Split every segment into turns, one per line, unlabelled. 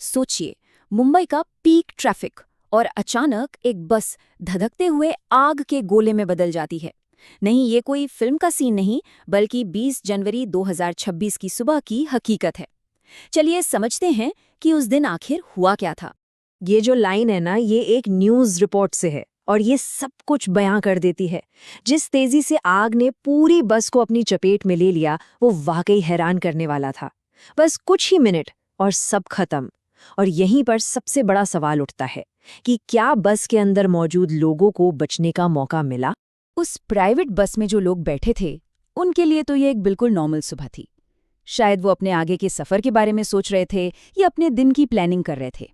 सोचिए, मुंबई का peak traffic और अचानक एक बस धधकते हुए आग के गोले में बदल जाती है। नहीं, ये कोई फिल्म का सीन नहीं, बल्कि 20 जनवरी 2026 की सुबह की हकीकत है। चलिए समझते हैं कि उस दिन आखिर हुआ क्या था।
ये जो लाइन है ना, ये एक न्यूज़ रिपोर्ट से है और ये सब कुछ बयां कर देती है। जिस तेजी से आग ने पूरी बस को अपनी चपेट में ले लिया, वो वाकई हैरान करने वाला था। बस कुछ ही मिनट और सब खत्म। और यहीं पर सबसे बड़ा सवाल उठता है कि क्या बस के अंदर मौजूद लोगों को बचने का मौका मिला?
उस प्राइवेट बस में जो लोग बैठे थे, उनके लिए तो ये एक बिल्कुल नॉर्मल सुबह थी। शायद वो अपने आगे के सफ़र के बारे में सोच रहे थे या अपने दिन की प्लानिंग कर रहे थे।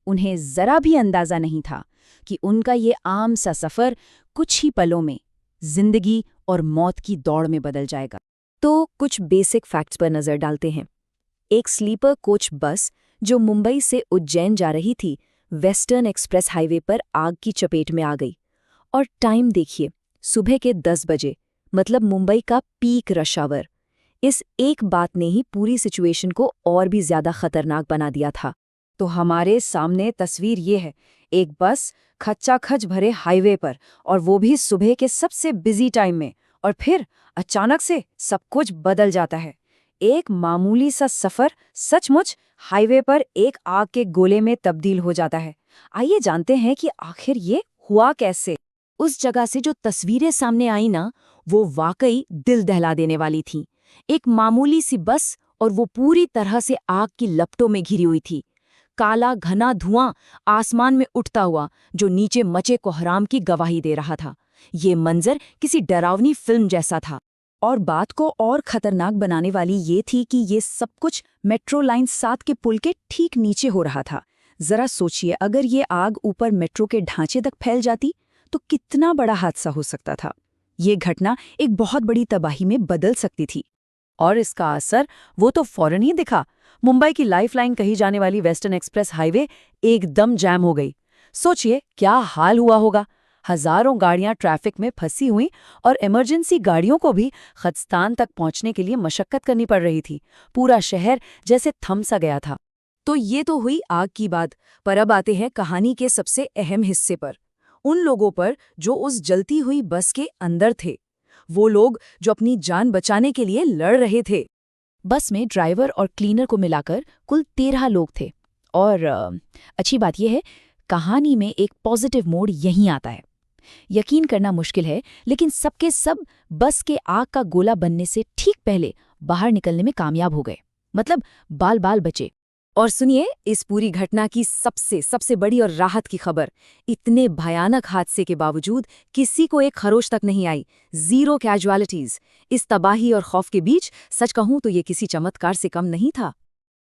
उन्हें जरा भी अंदाजा नहीं था कि उनका ये आम सा सफ़र कुछ ही पलों में जिंदगी और मौत की दौड़ में बदल जाएगा।
तो कुछ बेसिक फैक्ट्स पर नज़र डालते हैं। एक स्लीपर कोच बस जो मुंबई से उज्जैन जा रही थी, वेस्टर्न एक्सप्रेस हाईवे पर आग की चपेट में आ गई। और टाइम देखिए, सुबह के 10 बजे, मतलब मुंबई का पीक रश आवर। इस एक बात ने ही पूरी सिचुएशन को और भी ज्यादा खतरनाक बना दिया था।
तो हमारे सामने तस्वीर ये है, एक बस खच्चाखच भरे हाईवे पर, और वो भी सुबह के सबसे बिजी टाइम में। और फिर अचानक से सब कुछ बदल जाता है। एक मामूली सा सफर सचमुच हाईवे पर एक आग के गोले में तब्दील हो जाता है। आइए जानते हैं कि आखिर ये हुआ कैसे। उस जगह से जो तस्वीरें सामने आई ना, वो वाकई दिल दहला देने वाली थीं। एक मामूली सी बस, और वो पूरी तरह से आग की लपटों में घिरी हुई थी। काला घना धुआं आसमान में उठता हुआ, जो नीचे मचे कोहराम की गवाही दे रहा था। ये मंजर किसी डरावनी फिल्म जैसा था। और बात को और खतरनाक बनाने वाली ये थी कि ये सब कुछ मेट्रो लाइन 7 के पुल के ठीक नीचे हो रहा था। जरा सोचिए, अगर ये आग ऊपर मेट्रो के ढांचे तक फैल जाती तो कितना बड़ा हादसा हो सकता था। ये घटना एक बहुत बड़ी तबाही में बदल सकती थी। और इसका असर वो तो फौरन ही दिखा। मुंबई की लाइफलाइन कही जाने वाली वेस्टर्न एक्सप्रेस हाईवे एकदम जैम हो गई। सोचिए क्या हाल हुआ होगा। हजारों गाड़ियां ट्रैफिक में फंसी हुई, और इमरजेंसी गाड़ियों को भी खतस्तान तक पहुंचने के लिए मशक्कत करनी पड़ रही थी। पूरा शहर जैसे थम सा गया था। तो ये तो हुई आग की बात, पर अब आते हैं कहानी के सबसे अहम हिस्से पर। उन लोगों पर जो उस जलती हुई बस के अंदर थे। वो लोग जो अपनी जान बचाने के लिए लड़ रहे थे। बस में ड्राइवर और क्लीनर को मिलाकर कुल 13 लोग थे। और अच्छी बात यह है, कहानी में एक पॉजिटिव मोड़ यहीं आता है। यकीन करना मुश्किल है, लेकिन सबके सब बस के आग का गोला बनने से ठीक पहले बाहर निकलने में कामयाब हो गए। मतलब बाल बाल बचे। और सुनिए इस पूरी घटना की सबसे बड़ी और राहत की खबर। इतने भयानक हादसे के बावजूद किसी को एक खरोच तक नहीं आई। 0 कैजुअलिटीज। इस तबाही और खौफ के बीच सच कहूं तो ये किसी चमत्कार से कम नहीं था।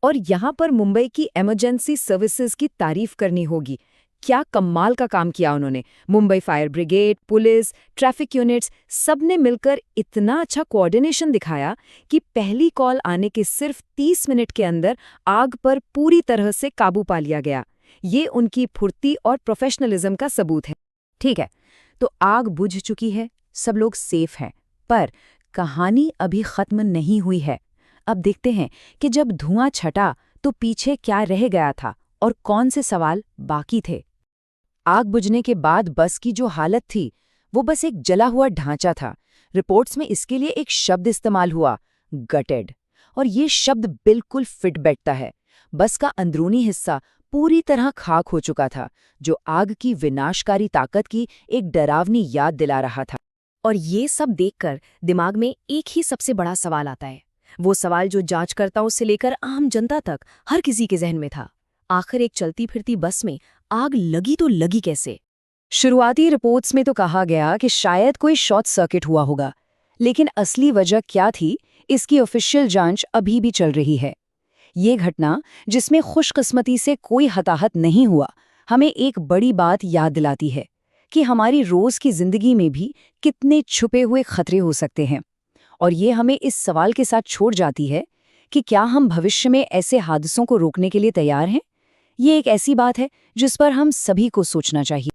और यहाँ पर मुंबई की इमरजेंसी सर्विसेज की तारीफ करनी होगी। क्या कमाल का काम किया उन्होंने। Mumbai fire brigade, police, traffic units, सबने मिलकर इतना अच्छा कोऑर्डिनेशन दिखाया कि पहली कॉल आने के सिर्फ 30 मिनट के अंदर आग पर पूरी तरह से काबू पा लिया गया। ये उनकी फुर्ती और प्रोफेशनलिज्म का सबूत है। ठीक है, तो आग बुझ चुकी है, सब लोग सेफ हैं। पर कहानी अभी खत्म नहीं हुई है। अब देखते हैं कि जब धुआं छटा तो पीछे क्या रह गया था और कौन से सवाल बाकी थे। आग बुझने के बाद बस की जो हालत थी, वो बस एक जला हुआ ढांचा था। रिपोर्ट्स में इसके लिए एक शब्द इस्तेमाल हुआ, गटेड। और ये शब्द बिल्कुल फिट बैठता है। बस का अंदरूनी हिस्सा पूरी तरह खाक हो चुका था, जो आग की विनाशकारी ताकत की एक डरावनी याद दिला रहा था। और ये सब देखकर दिमाग में एक ही सबसे बड़ा सवाल आता है। वो सवाल जो जांचकर्ताओं से लेकर आम जनता तक हर किसी के जहन में था। आखिर एक चलती फिरती बस में आग लगी तो लगी कैसे? शुरुआती रिपोर्ट्स में तो कहा गया कि शायद कोई शॉर्ट सर्किट हुआ होगा, लेकिन असली वजह क्या थी, इसकी ऑफिशियल जांच अभी भी चल रही है। ये घटना, जिसमें खुशकिस्मती से कोई हताहत नहीं हुआ, हमें एक बड़ी बात याद दिलाती है कि हमारी रोज की जिंदगी में भी कितने छुपे हुए खतरे हो सकते हैं। और ये हमें इस सवाल के साथ छोड़ जाती है कि क्या हम भविष्य में ऐसे हादसों को रोकने के लिए तैयार हैं? ये एक ऐसी बात है जिस पर हम सभी को सोचना चाहिए।